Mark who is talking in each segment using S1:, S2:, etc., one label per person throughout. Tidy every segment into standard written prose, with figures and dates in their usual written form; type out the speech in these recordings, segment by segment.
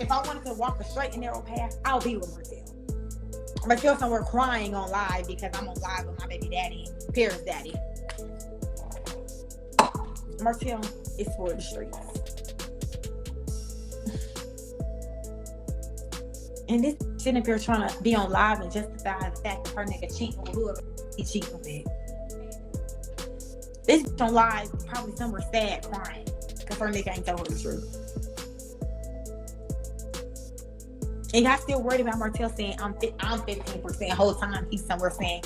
S1: If I wanted to walk a straight and narrow path, I'll be with Martell. Martell somewhere crying on live because I'm on live with my baby daddy, Paris daddy. Martell is for the streets. And this sitting up here trying to be on live and justify the fact that her nigga cheating with whoever he cheating with. This on live is probably somewhere sad crying because her nigga ain't told her the truth. And y'all still worried about Martell saying I'm 15% the whole time he's somewhere saying,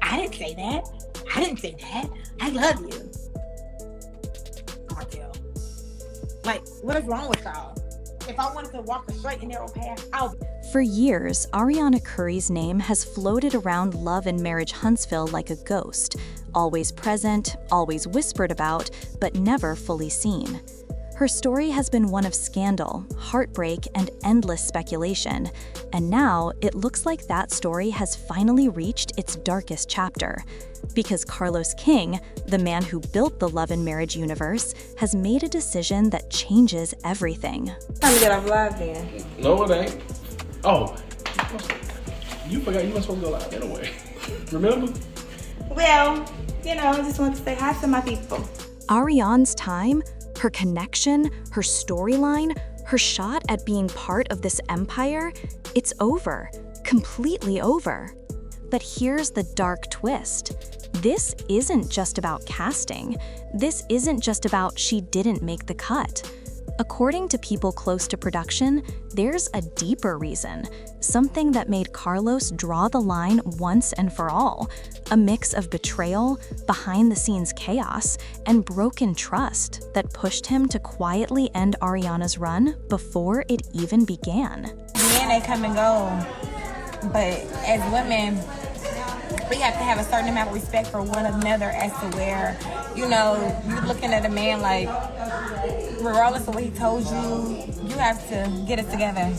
S1: I didn't say that. I didn't say that. I love you. Martell. Like, what is wrong with y'all? If I wanted to walk a straight and narrow path,
S2: For years, Arionne Curry's name has floated around Love and Marriage Huntsville like a ghost, always present, always whispered about, but never fully seen. Her story has been one of scandal, heartbreak, and endless speculation, and now it looks like that story has finally reached its darkest chapter. Because Carlos King, the man who built the Love and Marriage universe, has made a decision that changes everything.
S1: Time to get off live then.
S3: No, it ain't. Oh, you forgot you weren't supposed to go live anyway. Remember?
S1: Well, I just want to say hi to my people.
S2: Arionne's time, her connection, her storyline, her shot at being part of this empire, it's over, completely over. But here's the dark twist. This isn't just about casting. This isn't just about she didn't make the cut. According to people close to production, there's a deeper reason, something that made Carlos draw the line once and for all, a mix of betrayal, behind-the-scenes chaos, and broken trust that pushed him to quietly end Ariana's run before it even began.
S1: Men, they come and go, but as women, we have to have a certain amount of respect for one another as to where, you're looking at a man like, regardless of what he told you, you have to get it together.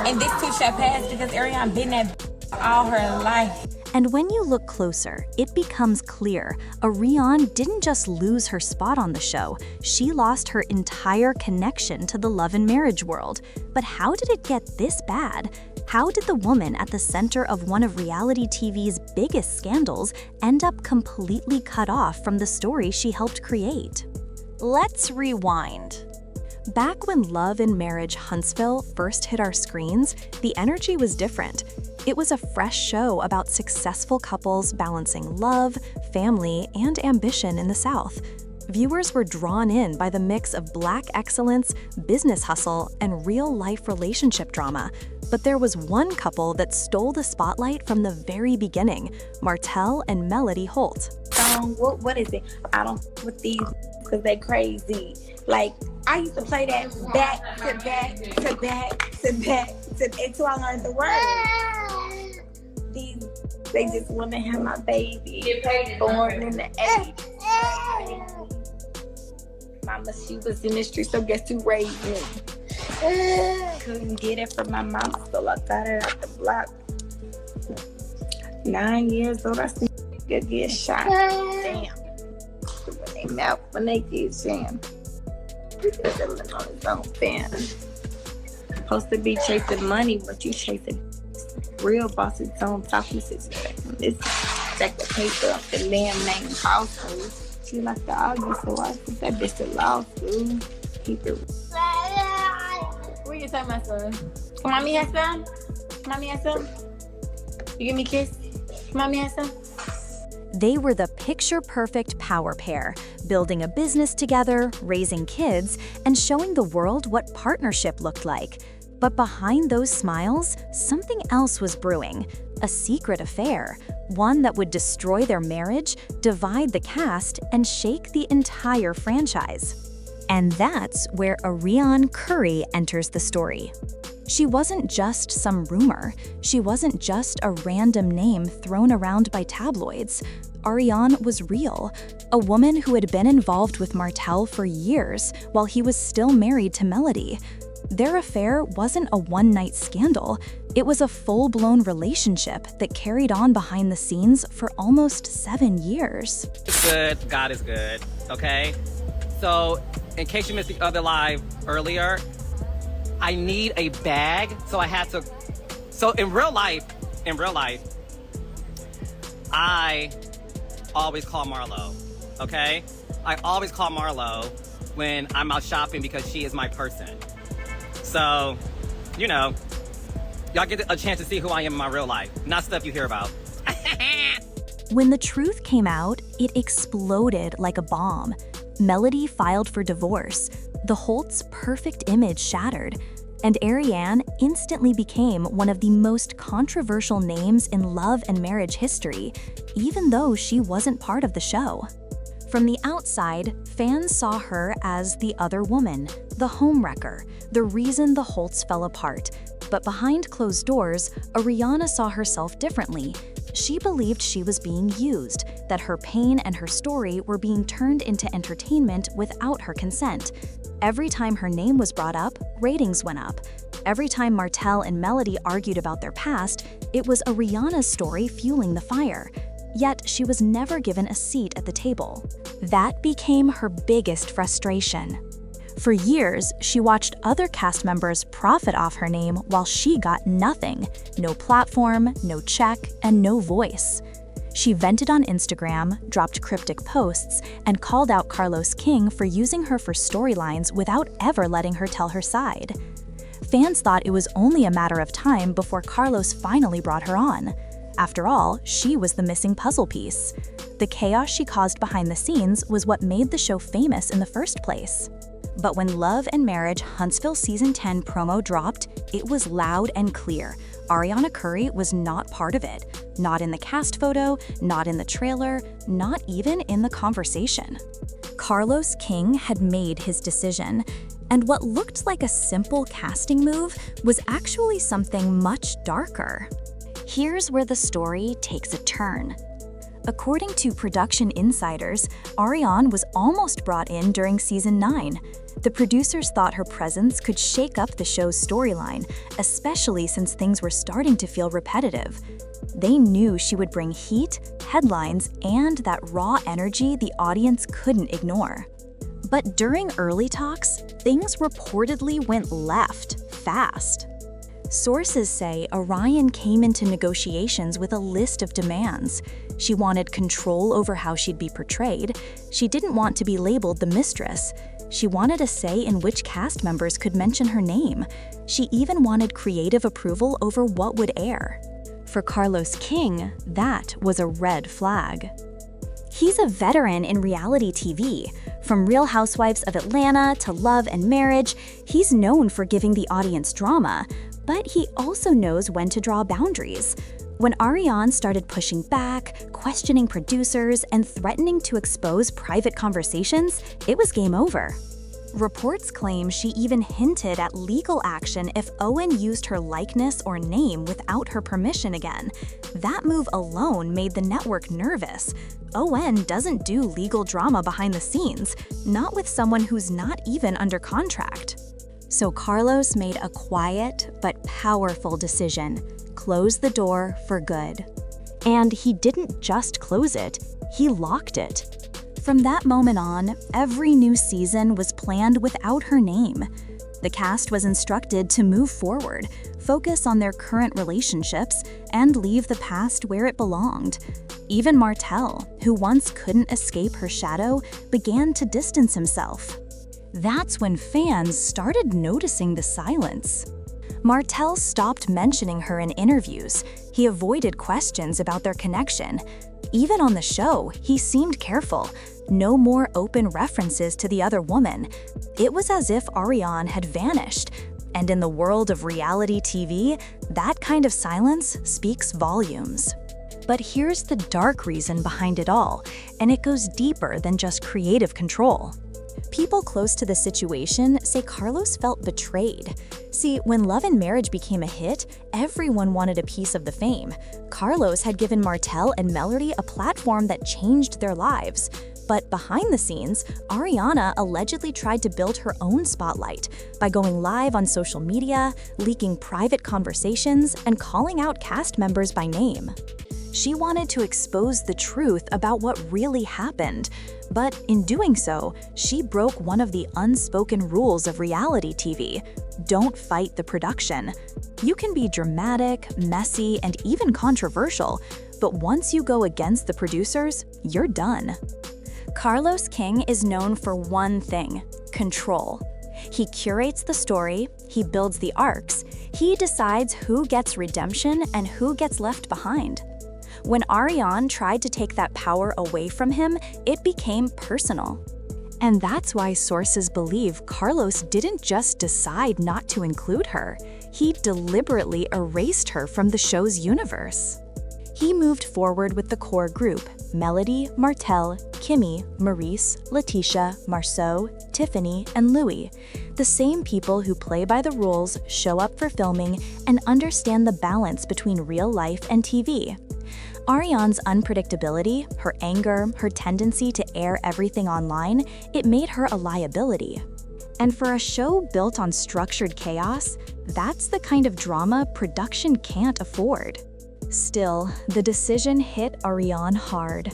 S1: And this too shall pass because Arionne been that all her life.
S2: And when you look closer, it becomes clear Arionne didn't just lose her spot on the show, she lost her entire connection to the love and marriage world. But how did it get this bad? How did the woman at the center of one of reality TV's biggest scandals end up completely cut off from the story she helped create? Let's rewind. Back when Love and Marriage Huntsville first hit our screens, the energy was different. It was a fresh show about successful couples balancing love, family, and ambition in the South. Viewers were drawn in by the mix of Black excellence, business hustle, and real-life relationship drama. But there was one couple that stole the spotlight from the very beginning, Martell and Melody Holt.
S1: What is it? I don't with these because they crazy. Like, I used to play that back to back to back to back until I learned the word. They just want to have my baby born in the 80s. Mama, she was in the street, so guess who raised me? Couldn't get it from my mom, so I got it out the block. 9 years old, I seen a get shot. Damn. When they get jammed. He's living on his own fan. Supposed to be chasing money, but you chasing real bosses on top of the situation. This stack of paper up the damn name household. She like to argue, so I put that bitch to law school. Keep it. What you talking about, son? Come on, me have some? Come on, me have some? You give me a kiss? Come on, me have some?
S2: They were the picture-perfect power pair, building a business together, raising kids, and showing the world what partnership looked like. But behind those smiles, something else was brewing, a secret affair, one that would destroy their marriage, divide the cast, and shake the entire franchise. And that's where Arionne Curry enters the story. She wasn't just some rumor. She wasn't just a random name thrown around by tabloids. Arionne was real, a woman who had been involved with Martell for years while he was still married to Melody. Their affair wasn't a one-night scandal. It was a full-blown relationship that carried on behind the scenes for almost 7 years.
S4: It's good, God is good, okay? So, in case you missed the other live earlier, I need a bag, so I had to. So in real life, I always call Marlo, okay? I always call Marlo when I'm out shopping because she is my person. So, you know, y'all get a chance to see who I am in my real life, not stuff you hear about.
S2: When the truth came out, it exploded like a bomb. Melody filed for divorce. The Holt's perfect image shattered. And Arionne instantly became one of the most controversial names in love and marriage history, even though she wasn't part of the show. From the outside, fans saw her as the other woman, the homewrecker, the reason the Holts fell apart. But behind closed doors, Arionne saw herself differently. She believed she was being used, that her pain and her story were being turned into entertainment without her consent. Every time her name was brought up, ratings went up. Every time Martell and Melody argued about their past, it was Arionne's story fueling the fire. Yet she was never given a seat at the table. That became her biggest frustration. For years, she watched other cast members profit off her name while she got nothing. No platform, no check, and no voice. She vented on Instagram, dropped cryptic posts, and called out Carlos King for using her for storylines without ever letting her tell her side. Fans thought it was only a matter of time before Carlos finally brought her on. After all, she was the missing puzzle piece. The chaos she caused behind the scenes was what made the show famous in the first place. But when Love and Marriage Huntsville Season 10 promo dropped, it was loud and clear. Ariana Curry was not part of it. Not in the cast photo, not in the trailer, not even in the conversation. Carlos King had made his decision, and what looked like a simple casting move was actually something much darker. Here's where the story takes a turn. According to production insiders, Arionne was almost brought in during Season 9. The producers thought her presence could shake up the show's storyline, especially since things were starting to feel repetitive. They knew she would bring heat, headlines, and that raw energy the audience couldn't ignore. But during early talks, things reportedly went left fast. Sources say Arionne came into negotiations with a list of demands. She wanted control over how she'd be portrayed. She didn't want to be labeled the mistress. She wanted a say in which cast members could mention her name. She even wanted creative approval over what would air. For Carlos King, that was a red flag. He's a veteran in reality TV. From Real Housewives of Atlanta to Love and Marriage, he's known for giving the audience drama, but he also knows when to draw boundaries. When Arionne started pushing back, questioning producers, and threatening to expose private conversations, it was game over. Reports claim she even hinted at legal action if Owen used her likeness or name without her permission again. That move alone made the network nervous. Owen doesn't do legal drama behind the scenes, not with someone who's not even under contract. So Carlos made a quiet but powerful decision: close the door for good. And he didn't just close it, he locked it. From that moment on, every new season was planned without her name. The cast was instructed to move forward, focus on their current relationships, and leave the past where it belonged. Even Martell, who once couldn't escape her shadow, began to distance himself. That's when fans started noticing the silence. Martell stopped mentioning her in interviews. He avoided questions about their connection. Even on the show, he seemed careful. No more open references to the other woman. It was as if Arionne had vanished. And in the world of reality TV, that kind of silence speaks volumes. But here's the dark reason behind it all, and it goes deeper than just creative control. People close to the situation say Carlos felt betrayed. See, when Love and Marriage became a hit, everyone wanted a piece of the fame. Carlos had given Martell and Melody a platform that changed their lives. But behind the scenes, Ariana allegedly tried to build her own spotlight by going live on social media, leaking private conversations, and calling out cast members by name. She wanted to expose the truth about what really happened. But in doing so, she broke one of the unspoken rules of reality TV. Don't fight the production. You can be dramatic, messy, and even controversial, but once you go against the producers, you're done. Carlos King is known for one thing: control. He curates the story, he builds the arcs, he decides who gets redemption and who gets left behind. When Arionne tried to take that power away from him, it became personal. And that's why sources believe Carlos didn't just decide not to include her, he deliberately erased her from the show's universe. He moved forward with the core group: Melody, Martell, Kimmy, Maurice, Letitia, Marceau, Tiffany, and Louis. The same people who play by the rules, show up for filming, and understand the balance between real life and TV. Arionne's unpredictability, her anger, her tendency to air everything online, it made her a liability. And for a show built on structured chaos, that's the kind of drama production can't afford. Still, the decision hit Arionne hard.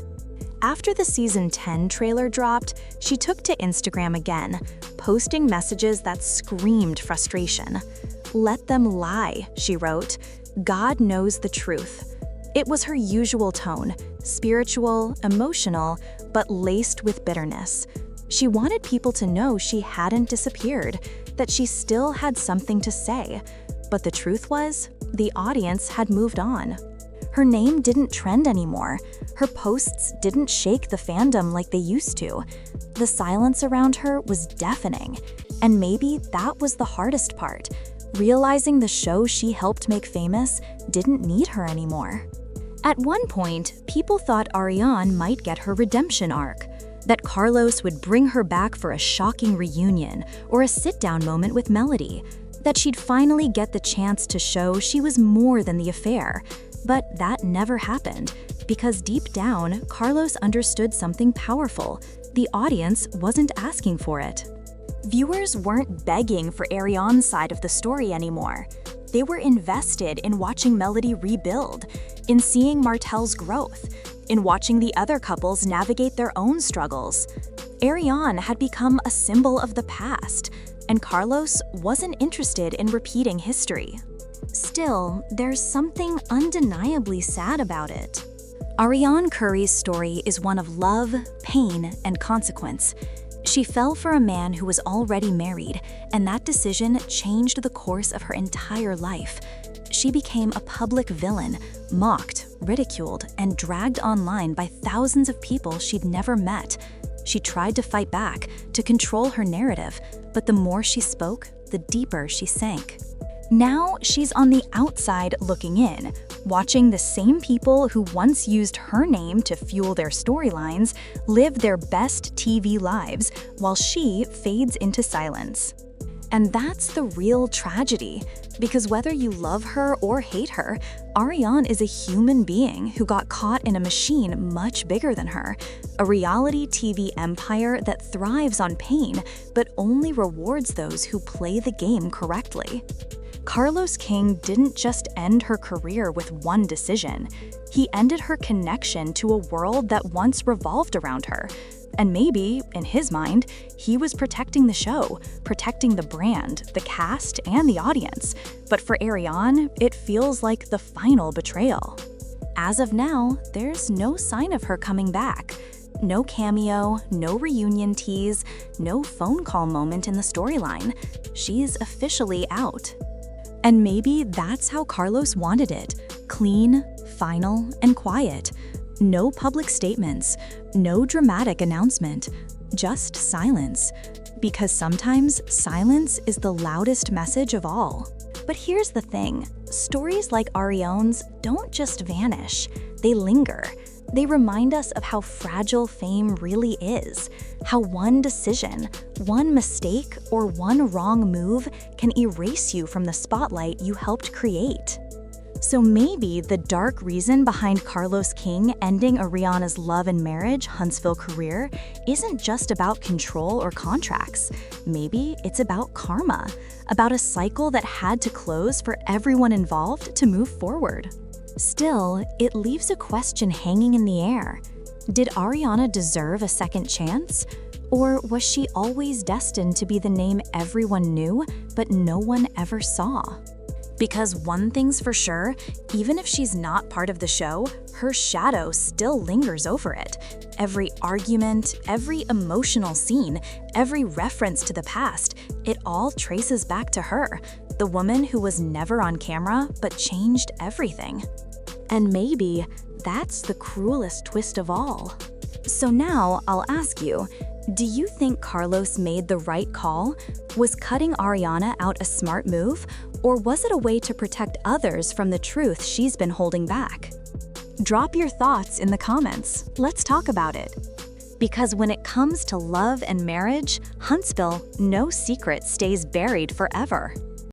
S2: After the season 10 trailer dropped, she took to Instagram again, posting messages that screamed frustration. "Let them lie," she wrote. "God knows the truth." It was her usual tone, spiritual, emotional, but laced with bitterness. She wanted people to know she hadn't disappeared, that she still had something to say. But the truth was, the audience had moved on. Her name didn't trend anymore. Her posts didn't shake the fandom like they used to. The silence around her was deafening. And maybe that was the hardest part, realizing the show she helped make famous didn't need her anymore. At one point, people thought Arionne might get her redemption arc, that Carlos would bring her back for a shocking reunion or a sit-down moment with Melody, that she'd finally get the chance to show she was more than the affair. But that never happened, because deep down, Carlos understood something powerful. The audience wasn't asking for it. Viewers weren't begging for Arionne's side of the story anymore. They were invested in watching Melody rebuild, in seeing Martell's growth, in watching the other couples navigate their own struggles. Arionne had become a symbol of the past, and Carlos wasn't interested in repeating history. Still, there's something undeniably sad about it. Arionne Curry's story is one of love, pain, and consequence. She fell for a man who was already married, and that decision changed the course of her entire life. She became a public villain, mocked, ridiculed, and dragged online by thousands of people she'd never met. She tried to fight back, to control her narrative, but the more she spoke, the deeper she sank. Now she's on the outside looking in, watching the same people who once used her name to fuel their storylines live their best TV lives while she fades into silence. And that's the real tragedy, because whether you love her or hate her, Arionne is a human being who got caught in a machine much bigger than her, a reality TV empire that thrives on pain but only rewards those who play the game correctly. Carlos King didn't just end her career with one decision. He ended her connection to a world that once revolved around her. And maybe, in his mind, he was protecting the show, protecting the brand, the cast, and the audience. But for Arionne, it feels like the final betrayal. As of now, there's no sign of her coming back. No cameo, no reunion tease, no phone call moment in the storyline. She's officially out. And maybe that's how Carlos wanted it: clean, final, and quiet. No public statements, no dramatic announcement, just silence. Because sometimes silence is the loudest message of all. But here's the thing, stories like Arionne's don't just vanish, they linger. They remind us of how fragile fame really is, how one decision, one mistake, or one wrong move can erase you from the spotlight you helped create. So maybe the dark reason behind Carlos King ending Arionne's love and marriage Huntsville career isn't just about control or contracts. Maybe it's about karma, about a cycle that had to close for everyone involved to move forward. Still, it leaves a question hanging in the air. Did Ariana deserve a second chance? Or was she always destined to be the name everyone knew, but no one ever saw? Because one thing's for sure, even if she's not part of the show, her shadow still lingers over it. Every argument, every emotional scene, every reference to the past, it all traces back to her, the woman who was never on camera but changed everything. And maybe that's the cruelest twist of all. So now I'll ask you, do you think Carlos made the right call? Was cutting Ariana out a smart move? Or was it a way to protect others from the truth she's been holding back? Drop your thoughts in the comments. Let's talk about it. Because when it comes to love and marriage, Huntsville, no secret stays buried forever.